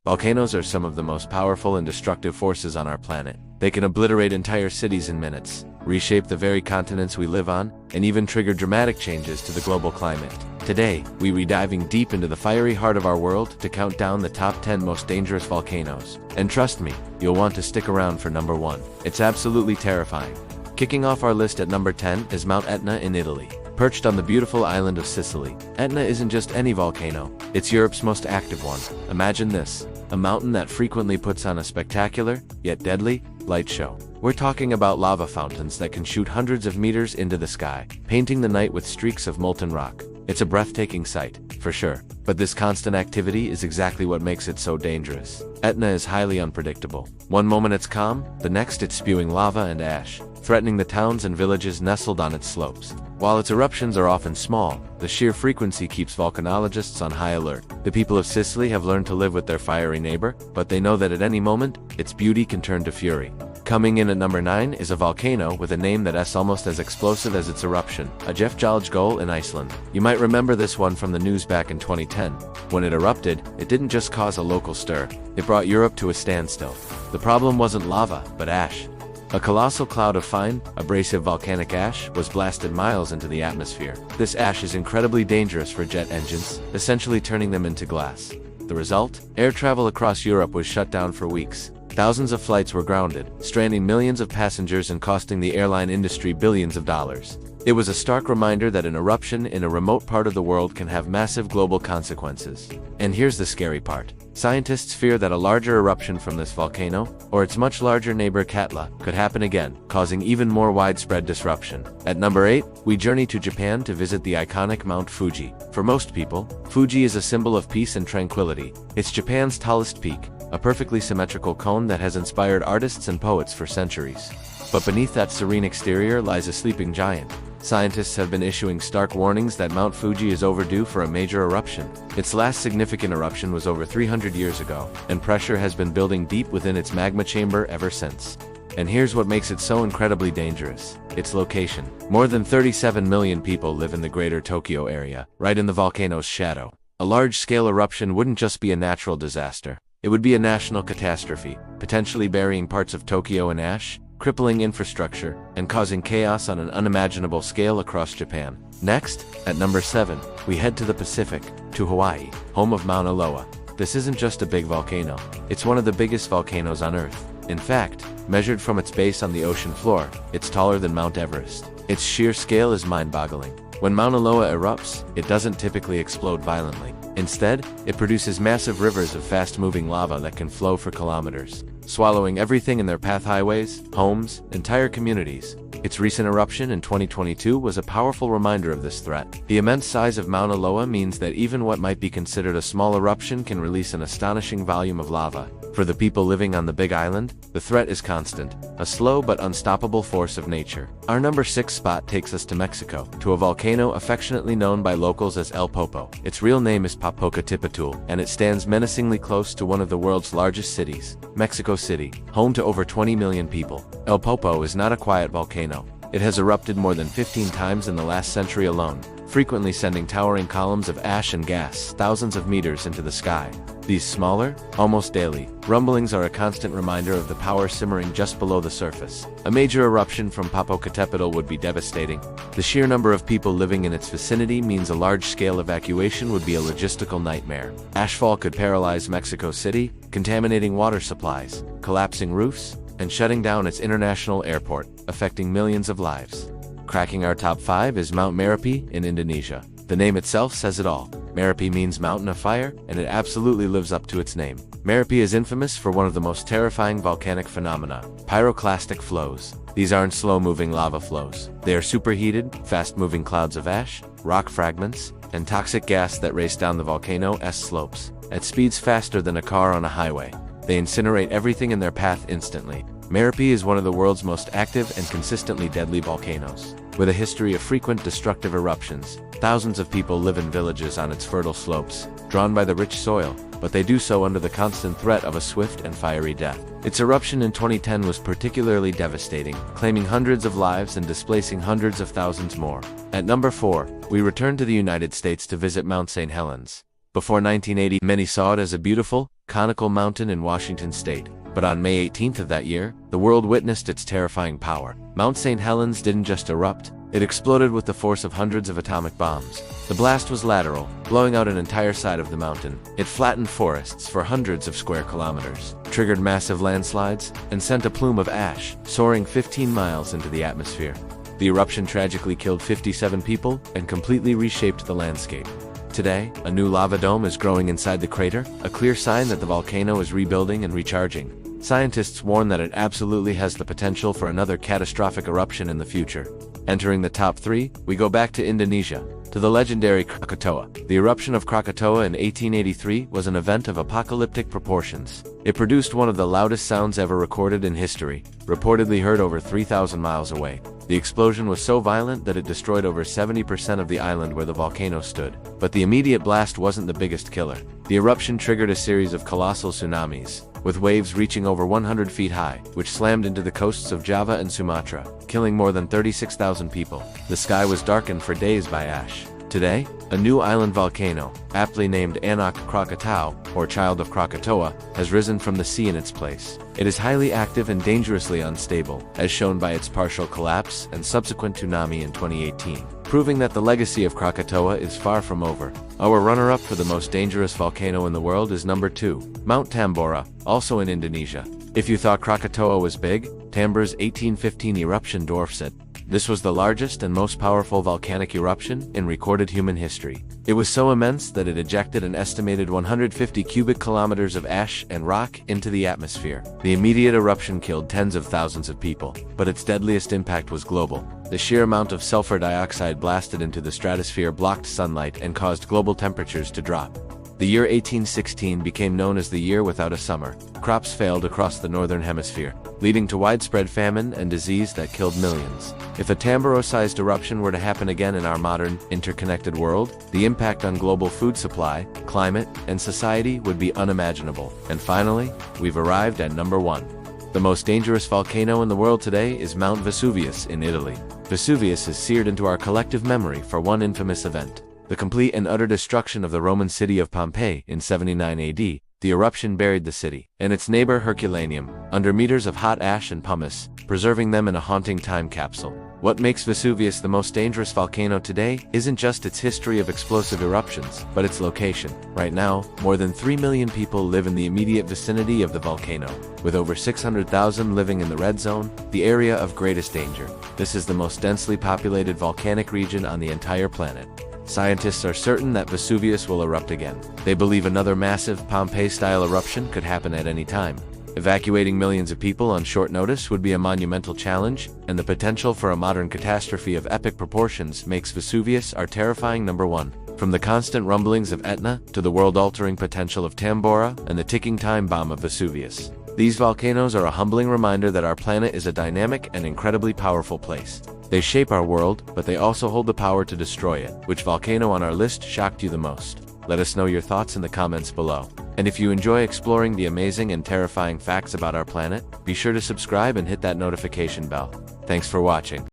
Volcanoes are some of the most powerful and destructive forces on our planet. They can obliterate entire cities in minutes, reshape the very continents we live on, and even trigger dramatic changes to the global climate. Today, we're diving deep into the fiery heart of our world to count down the top 10 most dangerous volcanoes. And trust me, you'll want to stick around for number 1. It's absolutely terrifying. Kicking off our list at number 10 is Mount Etna in Italy. Perched on the beautiful island of Sicily, Etna isn't just any volcano, it's Europe's most active one. Imagine this, a mountain that frequently puts on a spectacular, yet deadly, light show. We're talking about lava fountains that can shoot hundreds of meters into the sky, painting the night with streaks of molten rock. It's a breathtaking sight, for sure. But this constant activity is exactly what makes it so dangerous. Etna is highly unpredictable. One moment it's calm, the next it's spewing lava and ash, threatening the towns and villages nestled on its slopes. While its eruptions are often small, the sheer frequency keeps volcanologists on high alert. The people of Sicily have learned to live with their fiery neighbor, but they know that at any moment, its beauty can turn to fury. Coming in at number 9 is a volcano with a name that's almost as explosive as its eruption, Eyjafjallajokull in Iceland. You might remember this one from the news back in 2010. When it erupted, it didn't just cause a local stir, it brought Europe to a standstill. The problem wasn't lava, but ash. A colossal cloud of fine, abrasive volcanic ash was blasted miles into the atmosphere. This ash is incredibly dangerous for jet engines, essentially turning them into glass. The result? Air travel across Europe was shut down for weeks. Thousands of flights were grounded, stranding millions of passengers and costing the airline industry billions of dollars. It was a stark reminder that an eruption in a remote part of the world can have massive global consequences. And here's the scary part. Scientists fear that a larger eruption from this volcano, or its much larger neighbor Katla, could happen again, causing even more widespread disruption. At number 8, we journey to Japan to visit the iconic Mount Fuji. For most people, Fuji is a symbol of peace and tranquility. It's Japan's tallest peak, a perfectly symmetrical cone that has inspired artists and poets for centuries. But beneath that serene exterior lies a sleeping giant. Scientists have been issuing stark warnings that Mount Fuji is overdue for a major eruption. Its last significant eruption was over 300 years ago, and pressure has been building deep within its magma chamber ever since. And here's what makes it so incredibly dangerous: its location. More than 37 million people live in the greater Tokyo area, right in the volcano's shadow. A large-scale eruption wouldn't just be a natural disaster. It would be a national catastrophe, potentially burying parts of Tokyo in ash, crippling infrastructure, and causing chaos on an unimaginable scale across Japan. Next, at number 7, we head to the Pacific, to Hawaii, home of Mauna Loa. This isn't just a big volcano, it's one of the biggest volcanoes on Earth. In fact, measured from its base on the ocean floor, it's taller than Mount Everest. Its sheer scale is mind-boggling. When Mauna Loa erupts, it doesn't typically explode violently. Instead, it produces massive rivers of fast-moving lava that can flow for kilometers, swallowing everything in their path: highways, homes, entire communities. Its recent eruption in 2022 was a powerful reminder of this threat. The immense size of Mauna Loa means that even what might be considered a small eruption can release an astonishing volume of lava. For the people living on the Big Island, the threat is constant, a slow but unstoppable force of nature. Our number 6 spot takes us to Mexico, to a volcano affectionately known by locals as El Popo. Its real name is Popocatepetl, and it stands menacingly close to one of the world's largest cities, Mexico City, home to over 20 million people. El Popo is not a quiet volcano. It has erupted more than 15 times in the last century alone, frequently sending towering columns of ash and gas thousands of meters into the sky. These smaller, almost daily, rumblings are a constant reminder of the power simmering just below the surface. A major eruption from Popocatepetl would be devastating. The sheer number of people living in its vicinity means a large-scale evacuation would be a logistical nightmare. Ashfall could paralyze Mexico City, contaminating water supplies, collapsing roofs, and shutting down its international airport, affecting millions of lives. Cracking our top 5 is Mount Merapi in Indonesia. The name itself says it all. Merapi means mountain of fire, and it absolutely lives up to its name. Merapi is infamous for one of the most terrifying volcanic phenomena: pyroclastic flows. These aren't slow-moving lava flows. They are superheated, fast-moving clouds of ash, rock fragments, and toxic gas that race down the volcano's slopes at speeds faster than a car on a highway. They incinerate everything in their path instantly. Merapi is one of the world's most active and consistently deadly volcanoes. With a history of frequent destructive eruptions, thousands of people live in villages on its fertile slopes, drawn by the rich soil, but they do so under the constant threat of a swift and fiery death. Its eruption in 2010 was particularly devastating, claiming hundreds of lives and displacing hundreds of thousands more. At number 4, we return to the United States to visit Mount St. Helens. Before 1980, many saw it as a beautiful, conical mountain in Washington state. But on May 18th of that year, the world witnessed its terrifying power. Mount St. Helens didn't just erupt, it exploded with the force of hundreds of atomic bombs. The blast was lateral, blowing out an entire side of the mountain. It flattened forests for hundreds of square kilometers, triggered massive landslides, and sent a plume of ash soaring 15 miles into the atmosphere. The eruption tragically killed 57 people and completely reshaped the landscape. Today, a new lava dome is growing inside the crater, a clear sign that the volcano is rebuilding and recharging. Scientists warn that it absolutely has the potential for another catastrophic eruption in the future. Entering the top 3, we go back to Indonesia, to the legendary Krakatoa. The eruption of Krakatoa in 1883 was an event of apocalyptic proportions. It produced one of the loudest sounds ever recorded in history, reportedly heard over 3,000 miles away. The explosion was so violent that it destroyed over 70% of the island where the volcano stood. But the immediate blast wasn't the biggest killer. The eruption triggered a series of colossal tsunamis, with waves reaching over 100 feet high, which slammed into the coasts of Java and Sumatra, killing more than 36,000 people. The sky was darkened for days by ash. Today, a new island volcano, aptly named Anak Krakatau, or Child of Krakatoa, has risen from the sea in its place. It is highly active and dangerously unstable, as shown by its partial collapse and subsequent tsunami in 2018, proving that the legacy of Krakatoa is far from over. Our runner-up for the most dangerous volcano in the world is number 2, Mount Tambora, also in Indonesia. If you thought Krakatoa was big, Tambora's 1815 eruption dwarfs it. This was the largest and most powerful volcanic eruption in recorded human history. It was so immense that it ejected an estimated 150 cubic kilometers of ash and rock into the atmosphere. The immediate eruption killed tens of thousands of people, but its deadliest impact was global. The sheer amount of sulfur dioxide blasted into the stratosphere blocked sunlight and caused global temperatures to drop. The year 1816 became known as the year without a summer. Crops failed across the northern hemisphere, leading to widespread famine and disease that killed millions. If a Tambora-sized eruption were to happen again in our modern, interconnected world, the impact on global food supply, climate, and society would be unimaginable. And finally, we've arrived at number 1. The most dangerous volcano in the world today is Mount Vesuvius in Italy. Vesuvius is seared into our collective memory for one infamous event: the complete and utter destruction of the Roman city of Pompeii in 79 AD. The eruption buried the city and its neighbor Herculaneum under meters of hot ash and pumice, preserving them in a haunting time capsule. What makes Vesuvius the most dangerous volcano today isn't just its history of explosive eruptions, but its location. Right now, more than 3 million people live in the immediate vicinity of the volcano, with over 600,000 living in the red zone, the area of greatest danger. This is the most densely populated volcanic region on the entire planet. Scientists are certain that Vesuvius will erupt again. They believe another massive Pompeii-style eruption could happen at any time. Evacuating millions of people on short notice would be a monumental challenge, and the potential for a modern catastrophe of epic proportions makes Vesuvius our terrifying number 1. From the constant rumblings of Etna to the world-altering potential of Tambora and the ticking time bomb of Vesuvius, these volcanoes are a humbling reminder that our planet is a dynamic and incredibly powerful place. They shape our world, but they also hold the power to destroy it. Which volcano on our list shocked you the most? Let us know your thoughts in the comments below. And if you enjoy exploring the amazing and terrifying facts about our planet, be sure to subscribe and hit that notification bell. Thanks for watching.